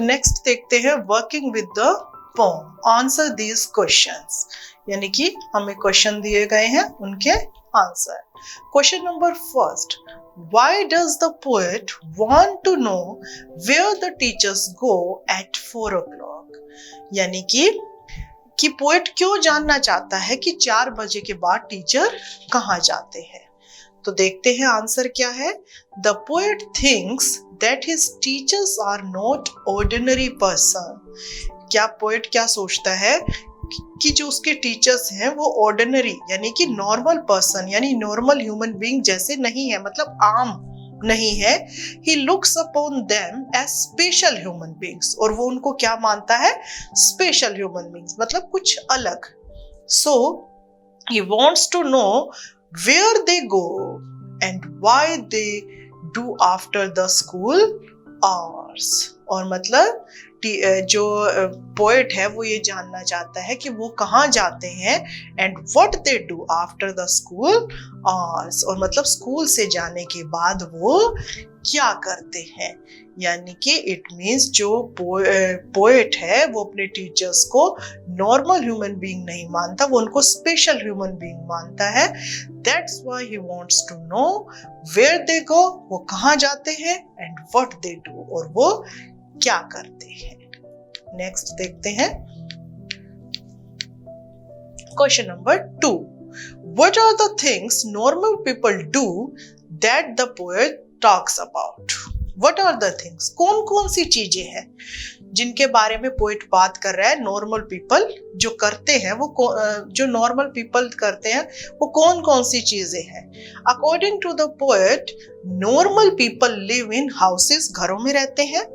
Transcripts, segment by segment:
Next देखते हैं working with the pome, answer these questions, यानी कि हमें क्वेश्चन दिए गए हैं, उनके answer. Question number first, why does the poet want to know where the teachers go at 4 o'clock? यानी कि पोएट क्यों जानना चाहता है कि 4 बजे के बाद टीचर कहाँ जाते हैं। तो देखते हैं आंसर क्या है। The poet thinks that his teachers are not ordinary person. क्या पोएट क्या सोचता है कि जो उसके टीचर्स हैं वो ऑर्डिनरी यानी कि नॉर्मल पर्सन यानी नॉर्मल ह्यूमन बीइंग जैसे नहीं है, मतलब आम नहीं है। He looks upon them as special human beings, और वो उनको क्या मानता है, स्पेशल ह्यूमन बीइंग्स, मतलब कुछ अलग। So he wants to know where they go and why they do after the school hours, और मतलब जो पोएट है वो ये जानना चाहता है कि वो कहाँ जाते हैं and what they do after the school hours, और मतलब स्कूल से जाने के बाद वो क्या करते हैं। यानी कि इट मीन्स जो पोएट है वो अपने टीचर्स को नॉर्मल ह्यूमन बीइंग नहीं मानता, वो उनको स्पेशल ह्यूमन बीइंग मानता है। That's why he wants to know where they go, वो कहाँ जाते हैं, एंड व्हाट दे डू, और वो क्या करते हैं। नेक्स्ट देखते हैं question number 2, what are the things normal people do that the poet talks about. What are the things, कौन कौन सी चीजें हैं जिनके बारे में पोएट बात कर रहा है। नॉर्मल पीपल जो करते हैं वो जो नॉर्मल पीपल करते हैं वो कौन कौन सी चीजें हैं। According to the poet, normal people live in houses, घरों में रहते हैं।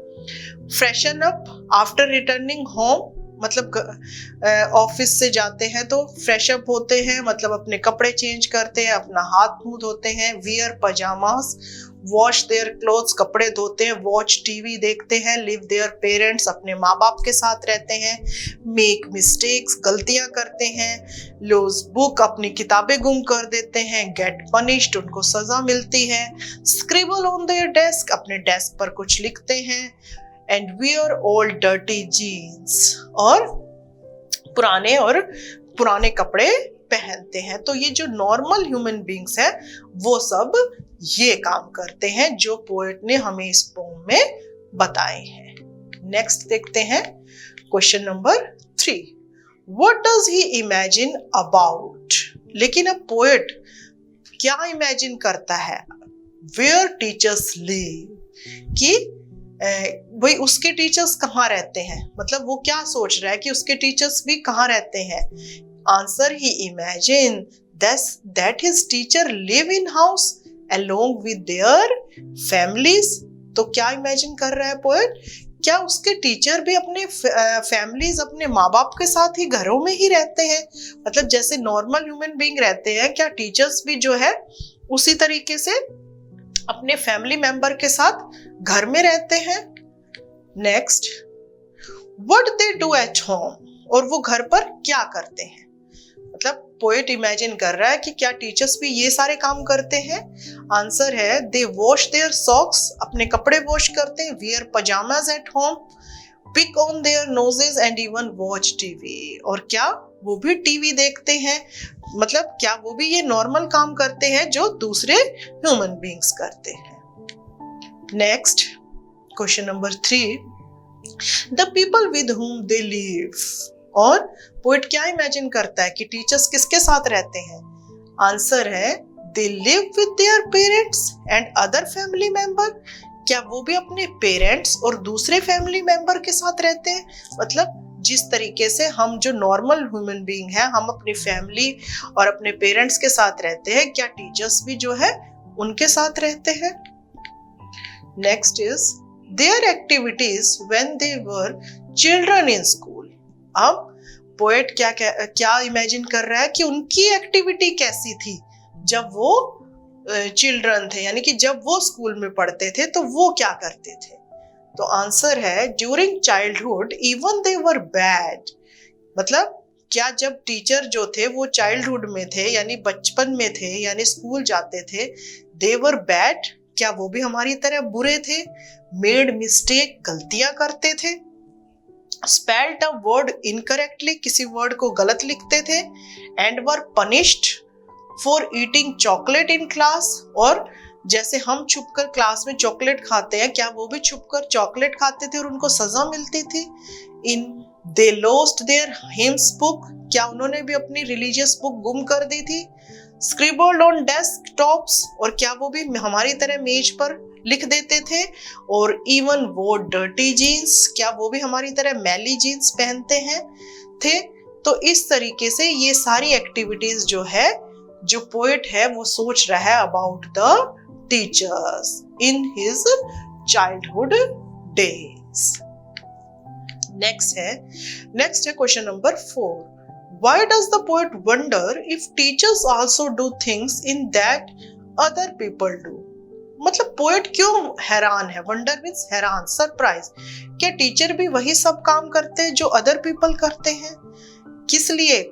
Freshen up after returning home, मतलब ऑफिस से जाते हैं तो फ्रेश अप होते हैं, मतलब अपने कपड़े चेंज करते हैं, अपना हाथ मुंह धोते हैं। Wear pyjamas, wash their clothes, कपड़े धोते हैं। वॉच टीवी देखते हैं। लिव देयर पेरेंट्स, अपने माँ बाप के साथ रहते हैं। मेक मिस्टेक्स, गलतियां करते हैं। लूज बुक, अपनी किताबें गुम कर देते हैं। गेट पनिश्ड, उनको सजा मिलती है। स्क्रिबल ऑन देयर डेस्क, अपने डेस्क पर कुछ लिखते हैं। And wear old dirty jeans, और पुराने कपड़े पहनते हैं। तो ये जो नॉर्मल ह्यूमन बीइंग्स है वो सब ये काम करते हैं जो पोएट ने हमें इस पोम में बताए हैं। नेक्स्ट देखते हैं question number 3, what does he imagine about. लेकिन अब पोएट क्या इमेजिन करता है, वेयर टीचर्स लिव, कि भाई उसके टीचर्स कहाँ रहते हैं, मतलब वो क्या सोच रहा है कि उसके टीचर्स भी कहाँ रहते हैं। Answer, he imagine that his teacher live in house along with their families. तो क्या इमेजिन कर रहा है पोएट, क्या उसके टीचर भी अपने फैमिलीज, अपने माँ बाप के साथ ही घरों में ही रहते हैं, मतलब जैसे नॉर्मल ह्यूमन बीइंग रहते हैं, क्या टीचर्स भी जो है उसी तरीके से अपने फैमिली मेंबर के साथ घर में रहते हैं। Next, what they do at home, और वो घर पर क्या करते हैं। मतलब पोएट इमेजिन कर रहा है कि क्या टीचर्स भी ये सारे काम करते हैं। आंसर है, दे वॉश देयर सॉक्स, अपने कपड़े वॉश करते हैं। Wear pyjamas at home, pick on their noses and even watch TV, और क्या वो भी टीवी देखते हैं, मतलब क्या वो भी ये नॉर्मल काम करते हैं जो दूसरे ह्यूमन बीइंग्स करते हैं। Next question number 3, the people with whom they live, और पोएट क्या इमेजिन करता है कि टीचर्स किसके साथ रहते हैं। आंसर है, they live with their parents and other family member, क्या वो भी अपने पेरेंट्स और दूसरे फैमिली मेंबर के साथ रहते हैं। मतलब जिस तरीके से हम जो नॉर्मल ह्यूमन बीइंग है हम अपनी फैमिली और अपने पेरेंट्स के साथ रहते हैं, क्या टीचर्स भी जो है उनके साथ रहते हैं। Next is their activities when they were children in school. अब पोएट क्या इमेजिन कर रहा है कि उनकी एक्टिविटी कैसी थी जब वो चिल्ड्रन थे, यानी कि जब वो स्कूल में पढ़ते थे तो वो क्या करते थे। तो आंसर है, during childhood even they were bad, मतलब क्या जब टीचर जो थे वो चाइल्डहुड में थे यानी बचपन में थे यानी स्कूल जाते थे, दे वर बैड, क्या वो भी हमारी तरह बुरे थे? मेड मिस्टेक, गलतियां करते थे? स्पेल्ड अ वर्ड इनकरेक्टली, किसी वर्ड को गलत लिखते थे? And were punished for eating chocolate in class, और जैसे हम छुपकर क्लास में चॉकलेट खाते हैं, क्या वो भी छुपकर चॉकलेट खाते थे और उनको सजा मिलती थी? In they lost their hymns book, क्या उन्होंने भी अपनी रिलीजियस बुक गुम कर दी थी? स्क्रिबल्ड ऑन डेस्कटॉप्स, और क्या वो भी हमारी तरह मेज पर लिख देते थे? और इवन वो डर्टी जीन्स, क्या वो भी हमारी तरह मैली जीन्स पहनते हैं थे? तो इस तरीके से ये सारी एक्टिविटीज जो है, जो पोएट है वो सोच रहा है about the teachers in his childhood days. Next है question number 4। Why does the poet wonder if teachers also do things in that other people do? मतलब पोएट क्यों हैरान है? वंडर मीन्स हैरान, सरप्राइज। क्या टीचर भी वही सब काम करते हैं जो अदर पीपल करते हैं? किस लिए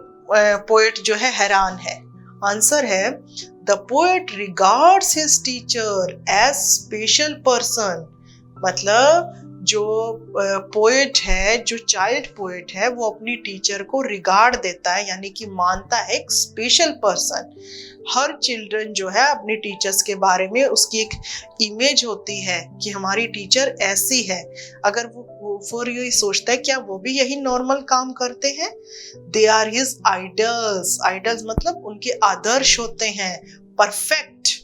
पोएट जो है हैरान है? आंसर है the poet regards his teacher as special person. मतलब जो पोएट है, जो चाइल्ड पोएट है, वो अपनी टीचर को रिगार्ड देता है, यानी कि मानता है एक स्पेशल पर्सन। हर चिल्ड्रन जो है अपने टीचर्स के बारे में उसकी एक इमेज होती है कि हमारी टीचर ऐसी है। अगर वो फिर ये सोचता है क्या वो भी यही नॉर्मल काम करते हैं? They are his idols. Idols मतलब उनके आदर्श होते हैं, परफेक्ट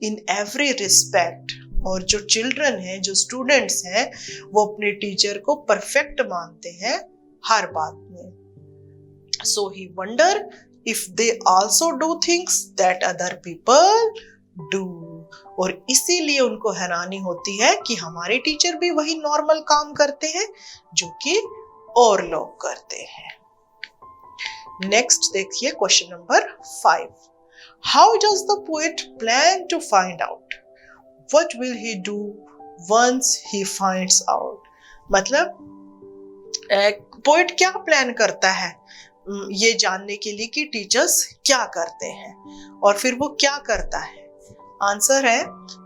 इन एवरी रिस्पेक्ट। और जो चिल्ड्रन है, जो स्टूडेंट्स हैं, वो अपने टीचर को परफेक्ट मानते हैं हर बात में। सो ही wonder if they also do things that other people do, और इसीलिए उनको हैरानी होती है कि हमारे टीचर भी वही नॉर्मल काम करते हैं जो कि और लोग करते हैं। नेक्स्ट देखिए question number 5। How does the poet plan to find out? What will he do once he finds out? मतलब पोएट क्या प्लान करता है ये जानने के लिए कि टीचर्स क्या करते हैं, और फिर वो क्या करता है? आंसर है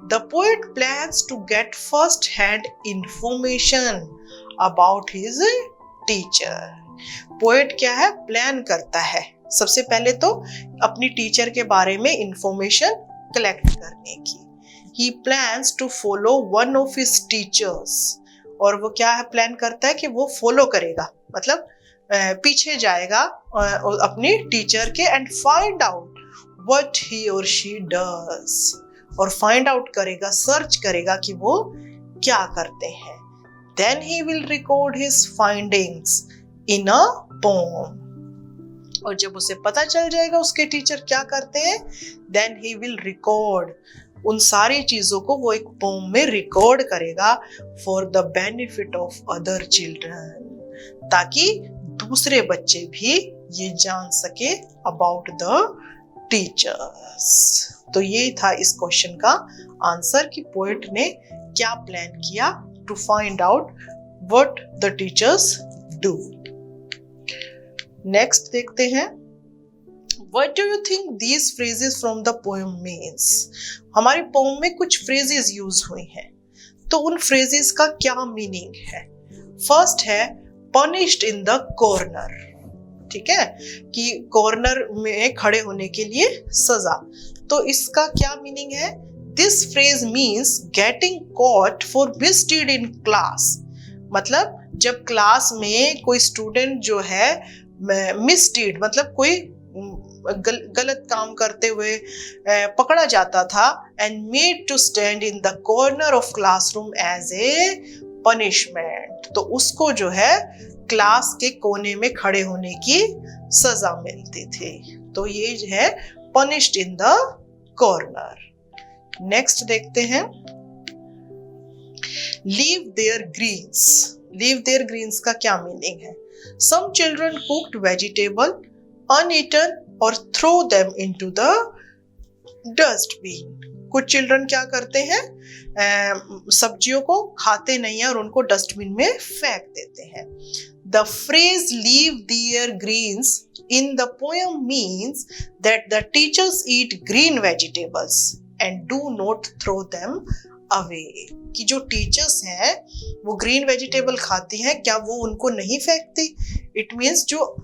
the poet plans to get first hand information about his teacher. Poet क्या है? प्लान करता है सबसे पहले तो अपनी टीचर के बारे में इंफॉर्मेशन कलेक्ट करने की। He plans to follow one of his teachers, और वो क्या है प्लान करता है कि वो फॉलो करेगा, मतलब पीछे जाएगा अपनी टीचर के, and find out what he और शी डज, और फाइंड आउट करेगा, सर्च करेगा कि वो क्या करते हैं। Then he will record his findings in a poem, और जब उसे पता चल जाएगा उसके टीचर क्या करते हैं, देन ही विल रिकॉर्ड, उन सारी चीजों को वो एक पोम में रिकॉर्ड करेगा for the benefit of other children, ताकि दूसरे बच्चे भी ये जान सके अबाउट द टीचर्स। तो ये था इस क्वेश्चन का आंसर कि पोएट ने क्या प्लान किया to find out what the teachers do. Next देखते हैं, What do you think these phrases from the poem means? हमारी पोम में कुछ फ्रेजेस यूज हुई हैं, तो उन फ्रेजेस का क्या मीनिंग है? फर्स्ट है punished in the corner, ठीक है, कि कॉर्नर में खड़े होने के लिए सजा। तो इसका क्या मीनिंग है? This phrase means getting caught for misdeed in class. मतलब जब क्लास में कोई स्टूडेंट जो है मिसडीड मतलब कोई गलत काम करते हुए पकड़ा जाता था, and made to stand in the corner of classroom as a punishment, तो उसको जो है क्लास के कोने में खड़े होने की सजा मिलती थी। तो ये है punished in the corner. Next देखते हैं, leave their greens. Leave their greens का क्या मीनिंग है? Some children cooked vegetable uneaten और throw them into the dustbin। कुछ चिल्ड्रन क्या करते हैं, सब्जियों को खाते नहीं है और उनको डस्टबिन में फेंक देते हैं। The phrase leave their greens in the poem means that the teachers eat green vegetables and do not throw them away. कि जो टीचर्स हैं वो ग्रीन वेजिटेबल खाती हैं, क्या वो उनको नहीं फेंकती? इट मीन्स जो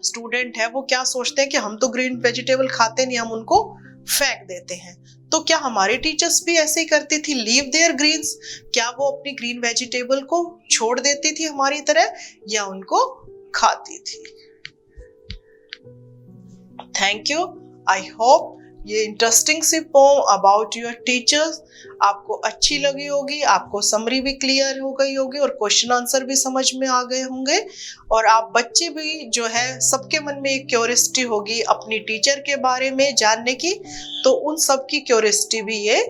स्टूडेंट है वो क्या सोचते हैं कि हम तो ग्रीन वेजिटेबल खाते नहीं, हम उनको फेंक देते हैं। तो क्या हमारी टीचर्स भी ऐसे ही करती थी, लीव देयर ग्रीन्स? क्या वो अपनी ग्रीन वेजिटेबल को छोड़ देती थी हमारी तरह, या उनको खाती थी? Thank you. आई होप ये इंटरेस्टिंग सी पोम अबाउट योर टीचर्स आपको अच्छी लगी होगी, आपको समरी भी क्लियर हो गई होगी और क्वेश्चन आंसर भी समझ में आ गए होंगे। और आप बच्चे भी जो है सबके मन में एक क्यूरियोसिटी होगी अपनी टीचर के बारे में जानने की, तो उन सब की क्यूरियोसिटी भी ये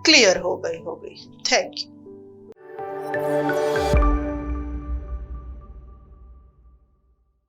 क्लियर हो गई होगी। Thank you.